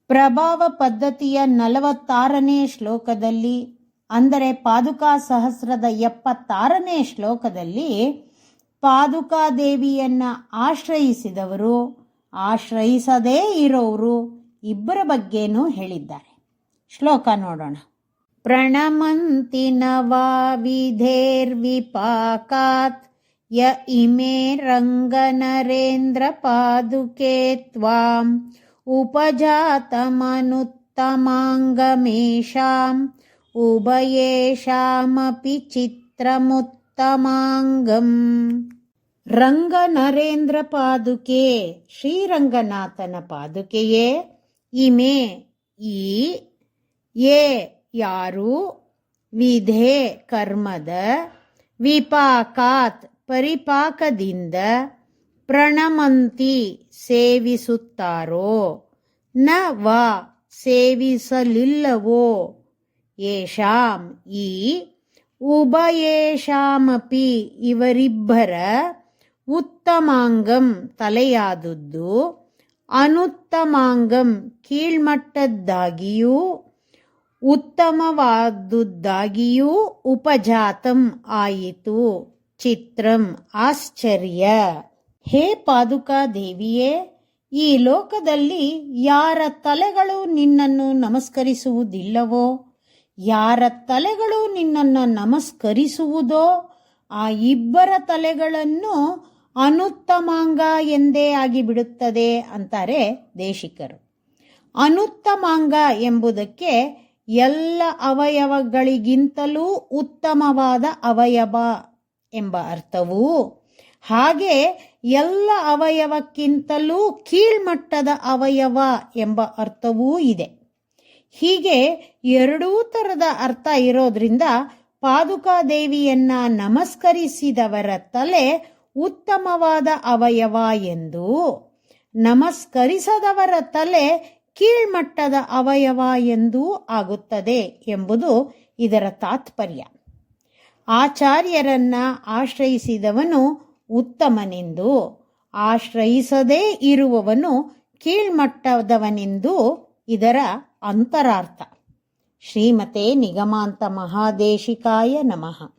ಪ್ರಭಾವ ಪದ್ಧತಿಯ 46ನೇ ಶ್ಲೋಕದಲ್ಲಿ, ಅಂದರೆ ಪಾದುಕಾ ಸಹಸ್ರದ 76ನೇ ಶ್ಲೋಕದಲ್ಲಿ ಪಾದುಕಾದೇವಿಯನ್ನ ಆಶ್ರಯಿಸಿದವರು, ಆಶ್ರಯಿಸದೇ ಇರೋರು ಇಬ್ಬರ ಬಗ್ಗೆನೂ ಹೇಳಿದ್ದಾರೆ. ಶ್ಲೋಕ ನೋಡೋಣ. ಪ್ರಣಮಂತಿ ನವಾವಿಧೇರ್ವಿಪಾಕಾತ್ ಯ ಇಮೇ ರಂಗನರೇಂದ್ರ ಪಾದುಕೆ ತ್ವಾಂ ಉಪಜಾತಮನುತ್ತಮಾಂಗಮೇಷಾಂ ಉಭಯೇಷಾಮಪಿ ಚಿತ್ರಮುತ್ತಮಾಂಗಂ. ರಂಗನರೇಂದ್ರ ಪಾದುಕೆ, ಶ್ರೀರಂಗನಾಥನ ಪಾದುಕೆಯೇ, ಇಮೆ ಈ, ಯೇ ಯಾರು, ವಿಧೆ ಕರ್ಮದ, ವಿಪಾಕಾತ್ ಪರಿಪಾಕದಿಂದ, ಪ್ರಣಮಂತಿ ಸೇವಿಸುತ್ತಾರೋ, ನ ವಾ ಸೇವಿಸಲಿಲ್ಲವೋ, ಯೇಷಾಂ ಈ, ಉಭಯೇಷಾಮಪಿ ಇವರಿಬ್ಬರ, ಉತ್ತಮಾಂಗಂ ತಲೆಯಾದುದ್ದು, ಅನುತ್ತಮಾಂಗಂ ಕೀಳ್ಮಟ್ಟದ್ದಾಗಿಯೂ ಉತ್ತಮವಾದುದ್ದಾಗಿಯೂ ಉಪಜಾತಂ ಆಯಿತು, ಚಿತ್ರಂ ಆಶ್ಚರ್ಯ. ಹೇ ಪಾದುಕಾ ದೇವಿಯೇ, ಈ ಲೋಕದಲ್ಲಿ ಯಾರ ತಲೆಗಳು ನಿನ್ನನ್ನು ನಮಸ್ಕರಿಸುವುದಿಲ್ಲವೋ, ಯಾರ ತಲೆಗಳು ನಿನ್ನನ್ನು ನಮಸ್ಕರಿಸುವುದೋ ಆ ಇಬ್ಬರ ತಲೆಗಳನ್ನು ಅನುತ್ತಮಾಂಗ ಎಂದೇ ಆಗಿಬಿಡುತ್ತದೆ ಅಂತಾರೆ ದೇಶಿಕರು. ಅನುತ್ತಮಾಂಗ ಎಂಬುದಕ್ಕೆ ಎಲ್ಲ ಅವಯವಗಳಿಗಿಂತಲೂ ಉತ್ತಮವಾದ ಅವಯವ ಎಂಬ ಅರ್ಥವೂ, ಹಾಗೆ ಎಲ್ಲ ಅವಯವಕ್ಕಿಂತಲೂ ಕೀಳ್ಮಟ್ಟದ ಅವಯವ ಎಂಬ ಅರ್ಥವೂ ಇದೆ. ಹೀಗೆ ಎರಡೂ ಥರದ ಅರ್ಥ ಇರೋದ್ರಿಂದ ಪಾದುಕಾದೇವಿಯನ್ನ ನಮಸ್ಕರಿಸಿದವರ ತಲೆ ಉತ್ತಮವಾದ ಅವಯವ ಎಂದು, ನಮಸ್ಕರಿಸದವರ ತಲೆ ಕೀಳ್ಮಟ್ಟದ ಅವಯವ ಎಂದೂ ಆಗುತ್ತದೆ ಎಂಬುದು ಇದರ ತಾತ್ಪರ್ಯ. ಆಚಾರ್ಯರನ್ನ ಆಶ್ರಯಿಸಿದವನು ಉತ್ತಮನೆಂದು, ಆಶ್ರಯಿಸದೇ ಇರುವವನು ಕೀಳ್ಮಟ್ಟದವನೆಂದು ಇದರ ಅಂತರಾರ್ಥ. ಶ್ರೀಮತೆ ನಿಗಮಾಂತ ಮಹಾದೇಶಿಕಾಯ ನಮಃ.